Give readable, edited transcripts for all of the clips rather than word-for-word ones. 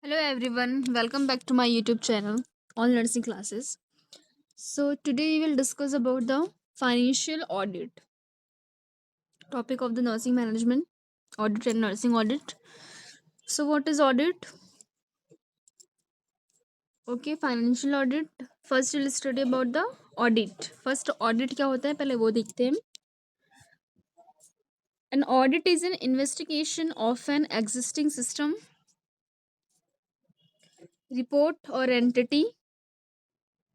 Hello everyone, welcome back to my YouTube channel, All Nursing Classes. So today we will discuss about the financial audit, topic of the nursing management, audit and nursing audit. So what is audit? Okay, financial audit. First we'll study about the audit. First audit क्या होता है पहले वो देखते हैं. An audit is an investigation of an existing system, report or entity.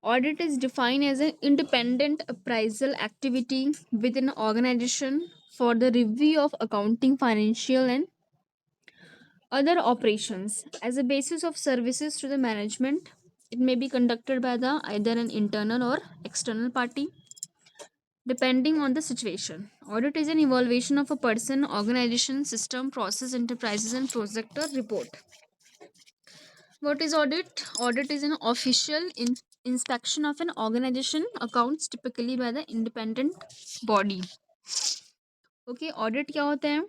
Audit is defined as an independent appraisal activity within an organization for the review of accounting, financial, and other operations as a basis of services to the management. It may be conducted by the either an internal or external party, depending on the situation. Audit is an evaluation of a person, organization, system, process, enterprises, and project or report. What is audit? Audit is an official inspection of an organization accounts typically by the independent body. Okay, audit क्या होता है?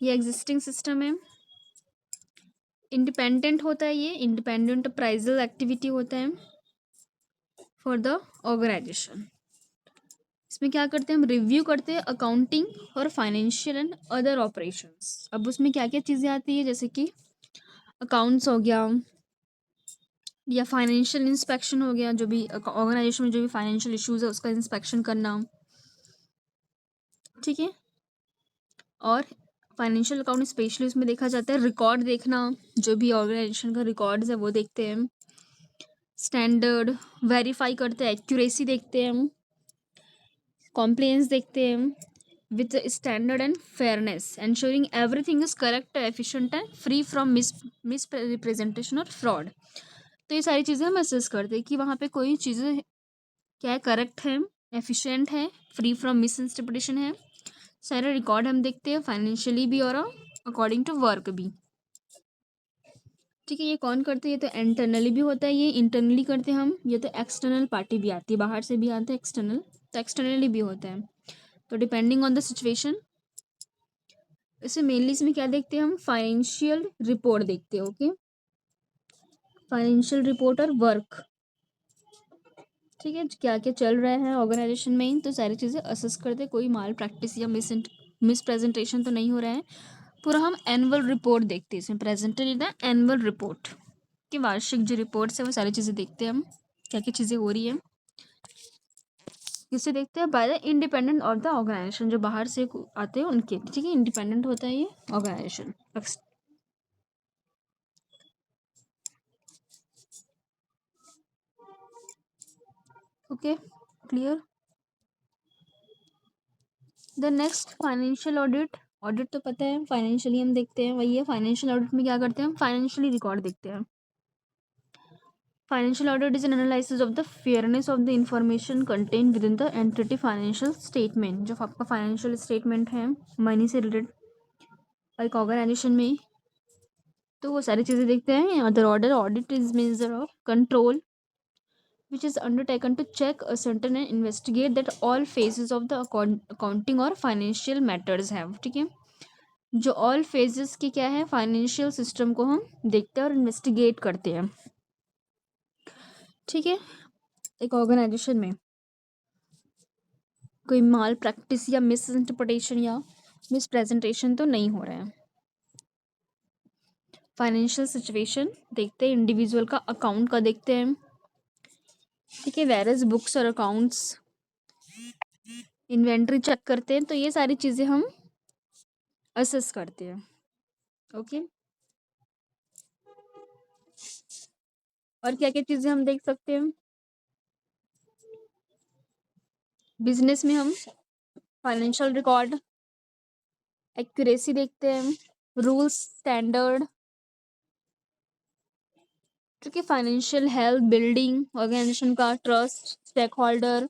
ये existing system है. Independent होता है ये, independent appraisal activity होता है for the organization. इसमें क्या करते हैं हम? रिव्यू करते हैं अकाउंटिंग और फाइनेंशियल एंड अदर ऑपरेशंस. अब उसमें क्या क्या चीज़ें आती है, जैसे कि अकाउंट्स हो गया या फाइनेंशियल इंस्पेक्शन हो गया, जो भी ऑर्गेनाइजेशन में जो भी फाइनेंशियल इश्यूज है उसका इंस्पेक्शन करना, ठीक है. और फाइनेंशियल अकाउंट स्पेशली उसमें देखा जाता है रिकॉर्ड देखना, जो भी ऑर्गेनाइजेशन का रिकॉर्ड्स है वो देखते हैं. स्टैंडर्ड वेरीफाई करते हैं, एक्यूरेसी देखते हैं, कॉम्प्लायंस देखते हैं with standard and fairness, ensuring everything is correct, efficient and free from miss representation और फ्रॉड. तो ये सारी चीज़ें हम असेस करते हैं कि वहाँ पे कोई चीज़ें क्या है, करेक्ट है, एफिशिएंट है, फ्री फ्रॉम मिस इंटरप्रिटेशन है. सारे रिकॉर्ड हम देखते हैं फाइनेंशियली भी और अकॉर्डिंग टू वर्क भी. ठीक है, ये कौन करते हैं? ये तो इंटरनली भी होता है, ये इंटरनली करते हैं हम. ये तो एक्सटर्नल पार्टी भी आती है, बाहर से भी आता है एक्सटर्नल, तो एक्सटर्नली भी होता है. तो डिपेंडिंग ऑन द सिचुएशन. इसमें मेनली इसमें क्या देखते हैं हम? फाइनेंशियल रिपोर्ट देखते हैं. ओके, फाइनेंशियल रिपोर्ट और वर्क, ठीक है, क्या क्या चल रहा है ऑर्गेनाइजेशन में, तो सारी चीज़ें असेस करते, कोई माल प्रैक्टिस या मिस प्रेजेंटेशन तो नहीं हो रहा है. पूरा हम एनुअल रिपोर्ट देखते हैं, इसमें presented in the annual report की वार्षिक जो रिपोर्ट्स है वो सारी चीज़ें देखते हैं हम, क्या क्या चीज़ें हो रही है. इसे देखते हैं by the independent of the organisation, जो बाहर से आते हैं उनके, ठीक है, इंडिपेंडेंट होता है ये organisation. Okay, clear. The next financial audit. Audit तो पता है फाइनेंशियली हम देखते हैं, वही है. फाइनेंशियल ऑडिट में क्या करते हैं हम? फाइनेंशियली रिकॉर्ड देखते हैं. Financial audit is an analysis of the fairness of the information contain with in the entity financial statement. जो आपका फाइनेंशियल स्टेटमेंट है मनी से रिलेटेड एक ऑर्गेनाइजेशन में, तो वो सारी चीज़ें देखते हैं. Other order audit is measure of control which is undertaken to check, ascertain and investigate that all phases of the accounting or financial matters have. ठीक है, जो ऑल फेजेस के क्या है, फाइनेंशियल सिस्टम को हम देखते हैं और इन्वेस्टिगेट करते हैं. ठीक है, एक ऑर्गेनाइजेशन में कोई माल प्रैक्टिस या मिस इंटरप्रिटेशन या मिस प्रेजेंटेशन तो नहीं हो रहा है. फाइनेंशियल सिचुएशन देखते हैं, इंडिविजुअल का अकाउंट का देखते हैं. ठीक है, वेरियस बुक्स और अकाउंट्स, इन्वेंट्री चेक करते हैं. तो ये सारी चीज़ें हम असेस करते हैं. ओके, और क्या क्या चीज़ें हम देख सकते हैं? बिजनेस में हम फाइनेंशियल रिकॉर्ड, एक्यूरेसी देखते हैं, रूल्स, स्टैंडर्ड, ठीक है, फाइनेंशियल हेल्थ, बिल्डिंग ऑर्गेनाइजेशन का, trust, stakeholder,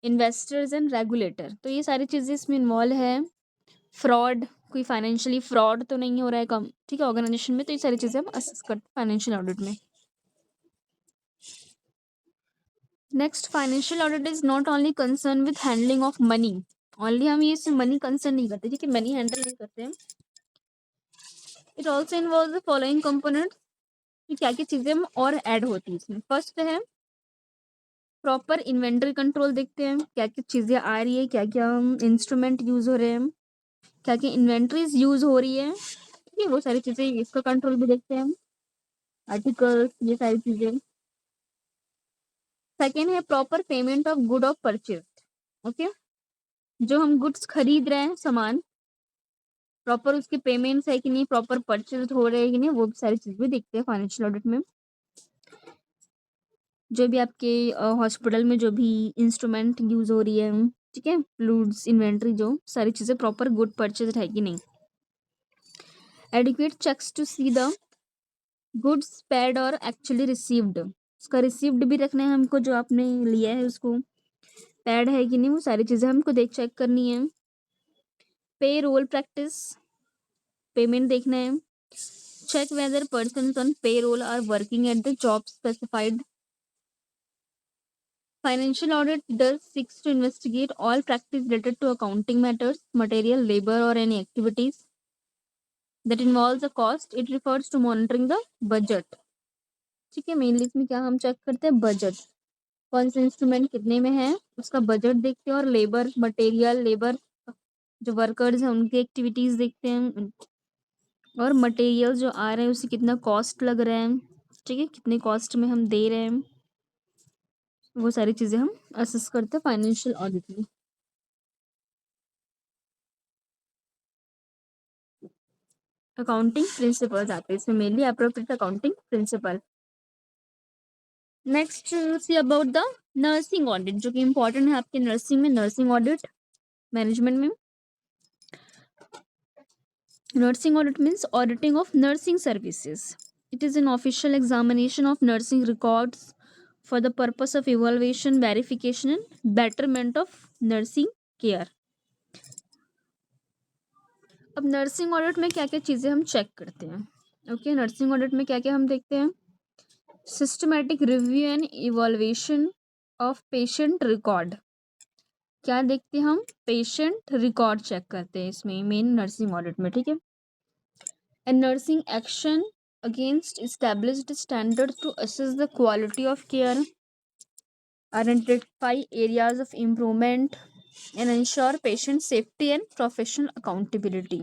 investors and regulator. तो ये सारी चीज़ें इसमें इन्वॉल्व है. फ्रॉड, कोई फाइनेंशियली फ्रॉड तो नहीं हो रहा है कम, ठीक है, ऑर्गेनाइजेशन में. तो ये सारी चीज़ें हम असेस करते हैं फाइनेंशियल ऑडिट में. Next, financial audit is not only concern with handling of money. Only हम ये मनी कंसर्न नहीं करते, ठीक है, मनी हैंडल नहीं करते हैं. It also involve the following component, कि क्या क्या चीजें हम और ऐड होती है इसमें। फर्स्ट है प्रॉपर इन्वेंटरी कंट्रोल, देखते हैं क्या क्या चीजें आ रही है, क्या क्या इंस्ट्रूमेंट यूज हो रहे हैं, क्या क्या इन्वेंट्रीज यूज हो रही है, ठीक है, वो सारी चीजें, इसका कंट्रोल भी देखते हैं हम, आर्टिकल्स, ये सारी चीजें। सेकेंड है proper payment of good of purchase, okay, जो हम गुड्स खरीद रहे हैं सामान, प्रॉपर उसके पेमेंट्स है कि नहीं, प्रॉपर परचेज हो रहे हैं कि नहीं, वो सारी चीज भी देखते हैं फाइनेंशियल ऑडिट में। जो भी आपके हॉस्पिटल में जो भी इंस्ट्रूमेंट यूज हो रही है, ठीक है, फ्लूड्स, इन्वेंट्री, जो सारी चीजें प्रॉपर गुड परचेज है कि नहीं। Adequate checks to see the goods paid और एक्चुअली रिसीव्ड, उसका रिसीव्ड भी रखना है हमको, जो आपने लिया है उसको पेड है कि नहीं, वो सारी चीजें हमको देख चेक करनी है। पे रोल प्रैक्टिस, पेमेंट देखना है। Check whether person on payroll are working at the job specified. Financial audit does seeks to investigate all practice related to accounting matters, material, labor, or any activities that involves a cost. It refers to monitoring the budget. ठीक है, mainly इसमें क्या हम check करते हैं, budget, कौन से instrument कितने में है, उसका बजट देखते हैं, और लेबर, मटेरियल, लेबर, जो वर्कर्स हैं उनकी एक्टिविटीज देखते हैं, और मटेरियल जो आ रहे हैं उसे कितना कॉस्ट लग रहा है, ठीक है, कितने कॉस्ट में हम दे रहे हैं, वो सारी चीजें हम असेस करते हैं फाइनेंशियल ऑडिट में। अकाउंटिंग प्रिंसिपल्स आते हैं इसमें, mainly appropriate accounting principle. Next see about the nursing audit, जो कि इंपॉर्टेंट है आपके नर्सिंग में, नर्सिंग ऑडिट मैनेजमेंट में। Nursing audit means auditing of nursing services. It is an official examination of nursing records for the purpose of evaluation, verification and betterment of nursing care. अब nursing audit में क्या क्या चीजें हम check करते हैं, okay, nursing audit में क्या क्या हम देखते हैं, systematic review and evolution of patient record, क्या देखते हैं हम, पेशेंट रिकॉर्ड चेक करते हैं इसमें मेन नर्सिंग ऑडिट में, ठीक है। And nursing action against established standard to assess the quality of care, identify areas of improvement and ensure patient safety and professional accountability.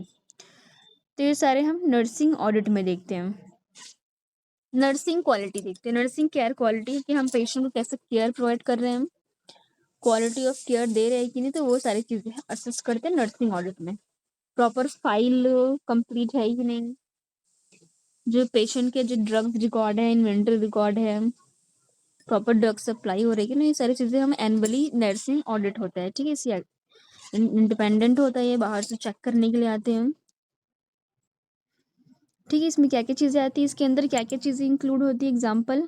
तो ये सारे हम नर्सिंग ऑडिट में देखते हैं। नर्सिंग क्वालिटी देखते हैं, नर्सिंग केयर क्वालिटी, कि हम पेशेंट को कैसे केयर प्रोवाइड कर रहे हैं, क्वालिटी ऑफ केयर दे रहे हैं कि नहीं, तो वो सारी चीजें असेस करते हैं नर्सिंग ऑडिट में। प्रॉपर फाइल कंप्लीट है कि नहीं, जो पेशेंट के जो ड्रग्स रिकॉर्ड है, इन्वेंटरी रिकॉर्ड है, प्रॉपर ड्रग सप्लाई हो रही है कि नहीं, ये सारी चीजें हम एनुअली नर्सिंग ऑडिट होता है, ठीक है, इसी इंडिपेंडेंट होता है, ये बाहर से चेक करने के लिए आते हैं, ठीक है। इसमें क्या क्या चीजें आती है, इसके अंदर क्या क्या चीजें इंक्लूड होती है, example,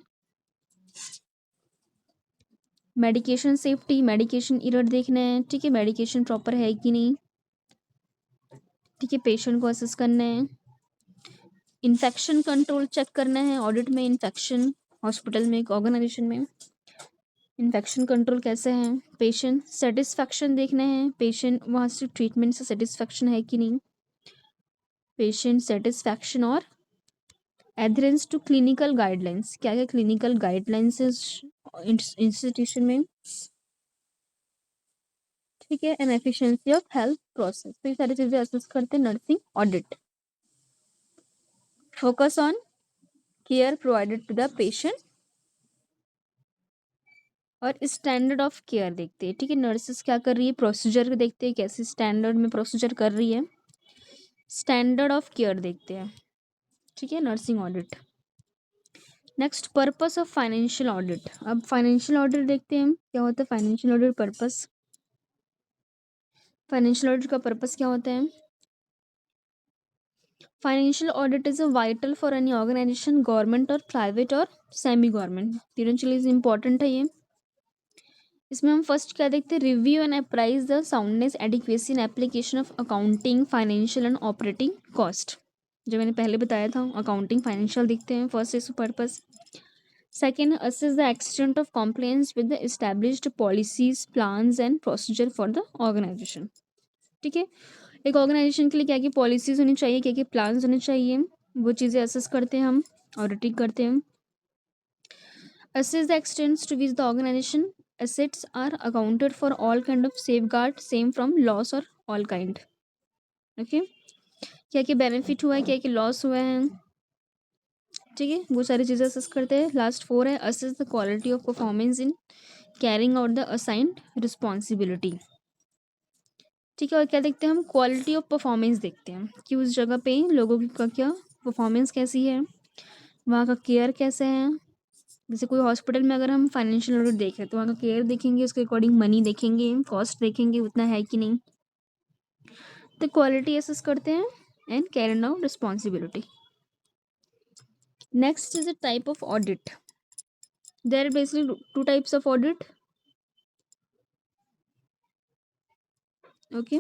medication safety, medication error देखना है, ठीक है, मेडिकेशन प्रॉपर है कि नहीं, ठीक है, पेशेंट को असेस करना है। इन्फेक्शन कंट्रोल चेक करना है ऑडिट में, इन्फेक्शन हॉस्पिटल में, एक ऑर्गेनाइजेशन में इन्फेक्शन कंट्रोल कैसे है। पेशेंट सेटिस्फैक्शन देखना है, पेशेंट वहाँ से ट्रीटमेंट से सेटिस्फैक्शन है कि नहीं, पेशेंट सेटिस्फैक्शन, और एडहेरेंस टू क्लिनिकल गाइडलाइंस, क्या क्या क्लिनिकल गाइडलाइंस इंस्टीट्यूशन में, ठीक है, and efficiency of health process. तो ये सारी चीजें असेस करते हैं nursing audit. Focus on care provided to the patient, और स्टैंडर्ड ऑफ केयर देखते हैं, ठीक है, नर्सेस क्या कर रही है, प्रोसीजर देखते हैं कैसे स्टैंडर्ड में प्रोसीजर कर रही है, स्टैंडर्ड ऑफ केयर देखते हैं, ठीक है, nursing audit. Next purpose of financial audit, अब फाइनेंशियल ऑडिट देखते हैं हम क्या होता है, financial audit purpose, financial audit का पर्पस क्या होता है। Financial audit is a vital for any organisation, government और प्राइवेट और सेमी गवर्नमेंट, तीनों चीज इंपॉर्टेंट है ये। इसमें हम फर्स्ट क्या देखते हैं, review and apprise the soundness, adequacy and application of accounting, financial and operating cost, जो मैंने पहले बताया था, अकाउंटिंग फाइनेंशियल देखते हैं फर्स्ट इस purpose. Second, assess the extent of compliance with the established policies, plans and procedure for the organization, ठीक है। एक ऑर्गेनाइजेशन के लिए क्या क्या पॉलिसीज होनी चाहिए, क्या क्या प्लान्स होने चाहिए, वो चीज़ें असेस करते हैं हम, ऑडिटिंग करते हैं। Assess the extent to which the organization assets are accounted for all kind of safeguard same from loss or all kind. Okay, क्या क्या बेनिफिट हुआ है, क्या क्या लॉस हुआ है, ठीक है, वो सारी चीज़ें असेस करते हैं। लास्ट 4 है assess the quality of performance in carrying out the assigned responsibility. ठीक है, और क्या देखते हैं हम, क्वालिटी ऑफ परफॉर्मेंस देखते हैं कि उस जगह पे लोगों की का क्या परफॉर्मेंस कैसी है, वहाँ का केयर कैसे है। जैसे कोई हॉस्पिटल में अगर हम फाइनेंशियल ऑडिट देख रहे हैं तो वहाँ का केयर देखेंगे, उसके अकॉर्डिंग मनी देखेंगे, कॉस्ट देखेंगे उतना है कि नहीं, तो क्वालिटी असेस करते हैं and carrying out responsibility. Next is a type of audit. There are basically 2 types of audit. Okay,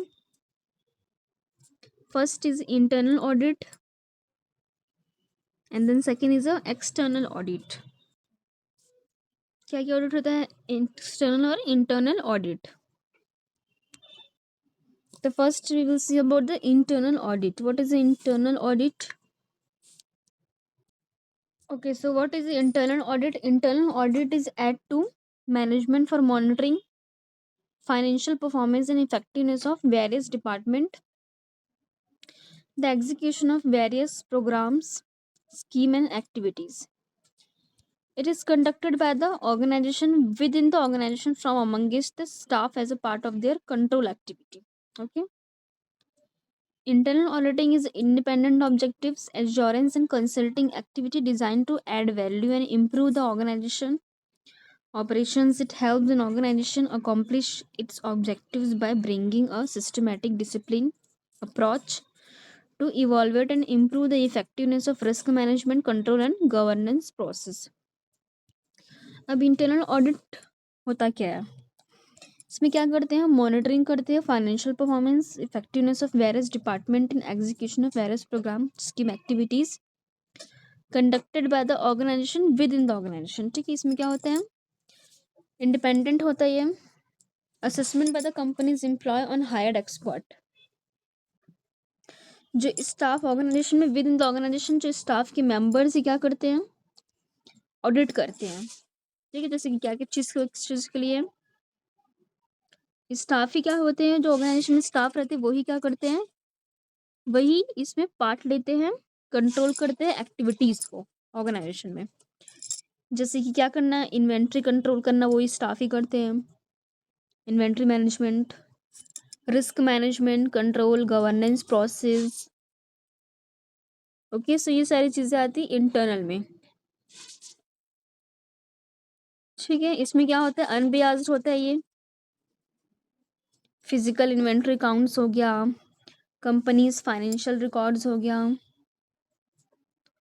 first is internal audit and then second is a external audit. क्या क्या ऑडिट होता है, external और internal audit. The first we will see about the internal audit. What is the internal audit? Okay, so what is the internal audit? Internal audit is add to management for monitoring financial performance and effectiveness of various department, the execution of various programs, scheme and activities. It is conducted by the organization within the organization from amongst the staff as a part of their control activity. Okay. Internal auditing is independent objectives, assurance, and consulting activity designed to add value and improve the organization operations. It helps an organization accomplish its objectives by bringing a systematic discipline approach to evaluate and improve the effectiveness of risk management, control, and governance process. अब internal audit होता क्या है, इसमें क्या करते हैं हम, monitoring करते हैं financial performance, effectiveness of various department in execution of various programme scheme activities conducted by the organisation within the organisation. ठीक है, इसमें क्या होता है, इंडिपेंडेंट होता है ये, assessment by the companies employ on hired expert. जो स्टाफ ऑर्गेनाइजेशन में विद इन द ऑर्गेनाइजेशन जो स्टाफ के मेंबर्स ही क्या करते हैं, ऑडिट करते हैं। ठीक है, जैसे कि क्या क्या चीज़ को किस चीज़ के लिए, स्टाफ ही क्या होते हैं, जो ऑर्गेनाइजेशन में स्टाफ रहते हैं वही क्या करते हैं, वही इसमें पार्ट लेते हैं, कंट्रोल करते हैं एक्टिविटीज को ऑर्गेनाइजेशन में। जैसे कि क्या करना, इन्वेंट्री कंट्रोल करना वही स्टाफ ही करते हैं, inventory management, risk management, control, governance process. Okay, so ये सारी चीजें आती इंटरनल में। ठीक है, इसमें क्या होता है, अनबियास्ड होता है ये, फिजिकल इन्वेंट्री काउंट्स हो गया, कंपनीज फाइनेंशियल रिकॉर्ड्स हो गया,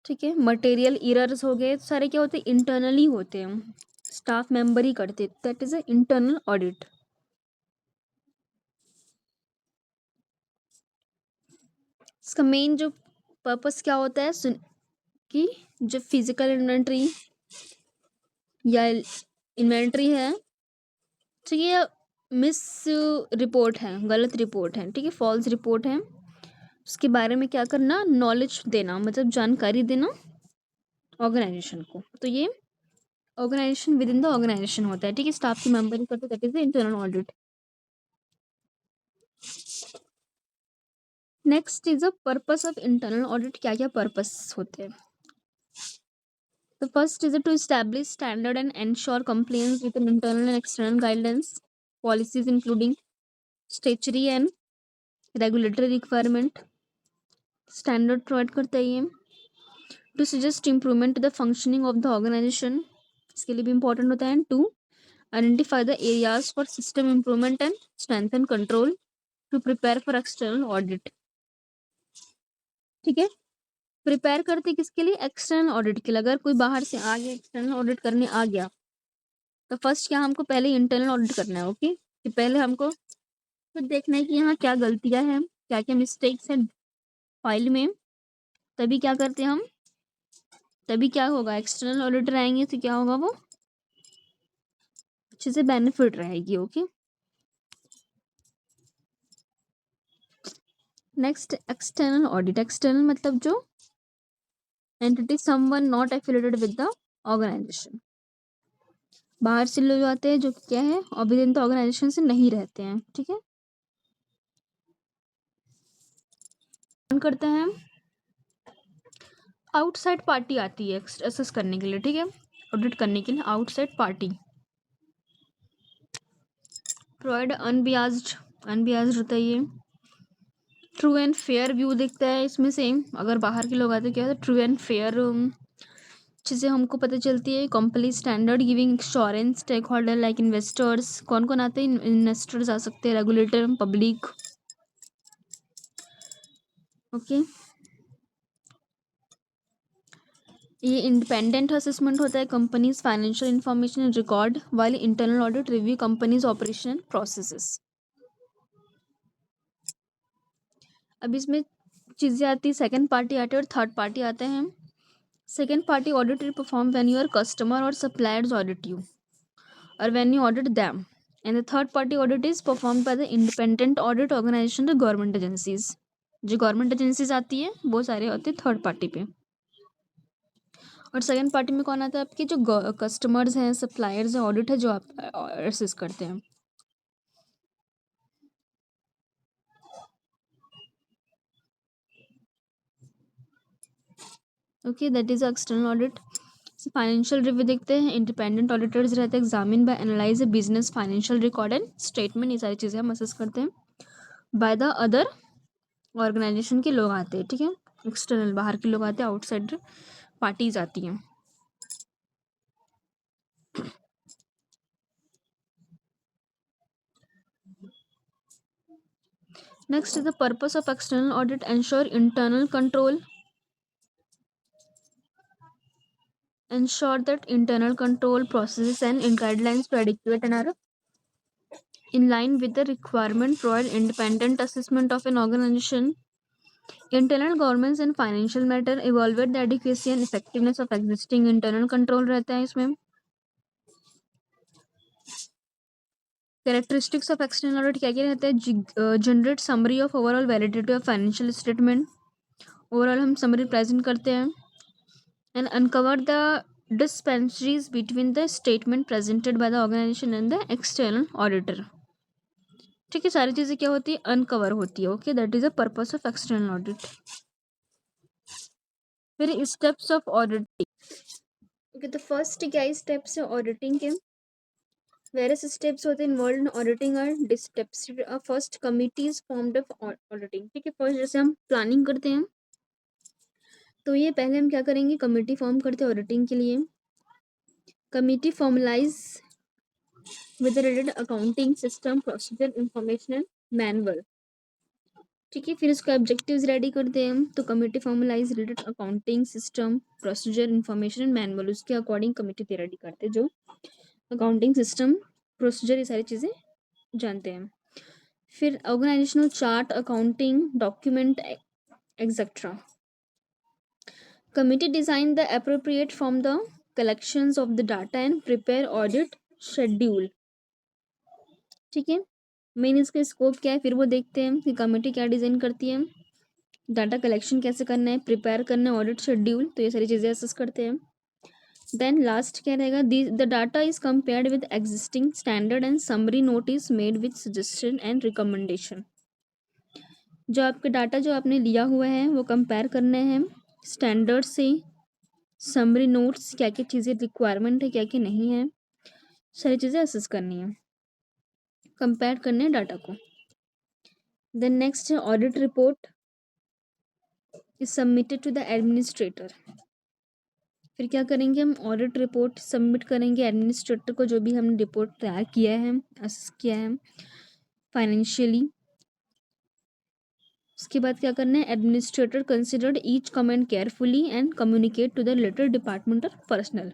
ठीक है, मटेरियल एरर्स हो गए, सारे क्या होते हैं, इंटरनली होते हैं, स्टाफ मेंबर ही करते, that is a internal audit. इसका मेन जो पर्पस क्या होता है, कि जो फिजिकल इन्वेंट्री या इन्वेंट्री है, ठीक है, मिस रिपोर्ट है, गलत रिपोर्ट है, ठीक है, फॉल्स रिपोर्ट है, उसके बारे में क्या करना, नॉलेज देना, मतलब जानकारी देना ऑर्गेनाइजेशन को। तो ये organisation within the organisation होता है, ठीक है, स्टाफ के मेंबर ही करते, that is the internal audit. Next is the purpose of internal audit. क्या क्या पर्पस होते हैं, तो first is to establish standard and ensure compliance with internal and external guidance policies including statutory and regulatory requirement. Standard provide करता है ये, to suggest improvement the functioning of the organisation, इसके लिए भी इंपॉर्टेंट होता है, to identify the areas for system improvement and strengthen control, to prepare for external audit. ठीक है, प्रिपेयर करते किसके लिए, एक्सटर्नल ऑडिट के लिए। अगर कोई बाहर से आ गया, एक्सटर्नल ऑडिट करने आ गया, तो फर्स्ट क्या हमको पहले इंटरनल ऑडिट करना है। ओके, कि पहले हमको तो देखना है कि यहाँ क्या गलतियां हैं, क्या क्या मिस्टेक्स हैं फाइल में, तभी क्या करते हैं हम, तभी क्या होगा, एक्सटर्नल ऑडिटर आएंगे तो क्या होगा, वो अच्छे से बेनिफिट रहेगी। Okay, next external audit. External मतलब जो entity someone not affiliated with the organisation, बाहर से लोग आते हैं जो कि क्या है अभिन्न ऑर्गेनाइजेशन से नहीं रहते हैं, ठीक है। करते हैं आउटसाइड पार्टी आती है असेस करने के लिए, ठीक है, ऑडिट करने के लिए आउटसाइड पार्टी। प्रोवाइड अनबियास्ड होता है ये। ट्रू एंड फेयर व्यू दिखता है इसमें सेम, अगर बाहर के लोग आते हैं क्या है ट्रू एंड फेयर चीज़ें हमको पता चलती है। Company standard giving insurance stakeholder like investors, कौन कौन आते हैं इन्वेस्टर्स आ सकते हैं, रेगुलेटर, पब्लिक, ओके। ये इंडिपेंडेंट असेसमेंट होता है कंपनीज फाइनेंशियल इंफॉर्मेशन रिकॉर्ड वाले internal audit review companies operation processes. अब इसमें चीज़ें आती है, सेकंड पार्टी आते हैं और थर्ड पार्टी आते हैं। Second party audit is perform when your customer और सप्लायर्स ऑडिट यू और when you audit them. And the third party audit is perform by the independent audit organisation the government agencies. जो government agencies आती है वो सारे होते हैं third party पे। और सेकंड पार्टी में कौन आता है आपके जो कस्टमर्स हैं सप्लायर्स हैं ऑडिट है जो आप असिस्ट करते हैं। Okay that is external audit. Financial review देखते हैं, इंडिपेंडेंट ऑडिटर्स रहते हैं, examine by analyse business financial record and statement, ये सारी चीज़ें हम असेस करते हैं। बाय द अदर ऑर्गेनाइजेशन के लोग आते हैं, ठीक है, एक्सटर्नल बाहर के लोग आते हैं, आउटसाइड पार्टीज आती हैं। Next the purpose of external audit ensure internal control, ensure that internal control processes and guidelines are adequate and are in line with the requirement, provide independent assessment of an organization, internal governance and financial matter, evaluate the adequacy and effectiveness of existing internal control रहता है इसमें। Characteristics of external audit क्या क्या रहता है, generate summary of overall validity of financial statement, overall हम summary present करते हैं। And uncover the dispensaries between the statement presented by the organization and the external auditor, ठीक है, सारी चीजें क्या होती है अनकवर होती है, okay that is the purpose of external audit. फिर स्टेप्स ऑफ ऑडिटिंग, ओके तो फर्स्ट क्या स्टेप्स है ऑडिटिंग के, वेरियस स्टेप्स होते हैं इन्वॉल्व इन ऑडिटिंग और steps. First committee is formed of auditing, ठीक है, फर्स्ट जैसे हम प्लानिंग करते हैं तो ये पहले हम क्या करेंगे कमिटी फॉर्म करते हैं ऑडिटिंग के लिए। Committee formalise with related accounting system procedure information manual, ठीक है, फिर उसका ऑब्जेक्टिव्स रेडी करते हैं हम, तो committee formalise related accounting system procedure information manual, उसके अकॉर्डिंग कमिटी रेडी करते हैं जो अकाउंटिंग सिस्टम प्रोसीजर ये सारी चीज़ें जानते हैं। फिर organisational chart accounting document etcetera. Committee design the appropriate from the collections of the data and prepare audit schedule, ठीक है, मेन इसका स्कोप क्या है फिर वो देखते हैं कि कमेटी क्या डिज़ाइन करती है, डाटा कलेक्शन कैसे करना है, प्रिपेयर करना है ऑडिट शेड्यूल, तो ये सारी चीज़ें असेस करते हैं। देन लास्ट क्या रहेगा, the data is compared with existing standard and summary note is made with suggestion and recommendation. जो आपके डाटा जो आपने लिया हुआ है वो कंपेयर करने हैं स्टैंडर्ड से, समरी नोट्स क्या क्या चीज़ें रिक्वायरमेंट है क्या क्या नहीं है, सारी चीज़ें असेस करनी है, कंपेयर करने हैं डाटा को। देन नेक्स्ट है audit report is submitted to the administrator. फिर क्या करेंगे हम ऑडिट रिपोर्ट सबमिट करेंगे एडमिनिस्ट्रेटर को, जो भी हमने रिपोर्ट तैयार किया है असेस किया है फाइनेंशियली। उसके बाद क्या करना है, administrator considered each comment carefully and communicate to the related department और पर्सनल।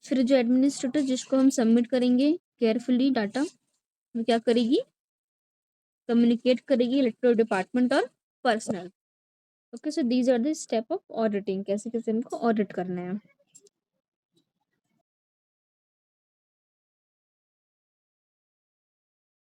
फिर जो एडमिनिस्ट्रेटर जिसको हम सबमिट करेंगे केयरफुली डाटा, वो क्या करेगी कम्युनिकेट करेगी रिलेटेड डिपार्टमेंट और personnel. Okay so these are the step of auditing, कैसे कैसे हमको ऑडिट करना है।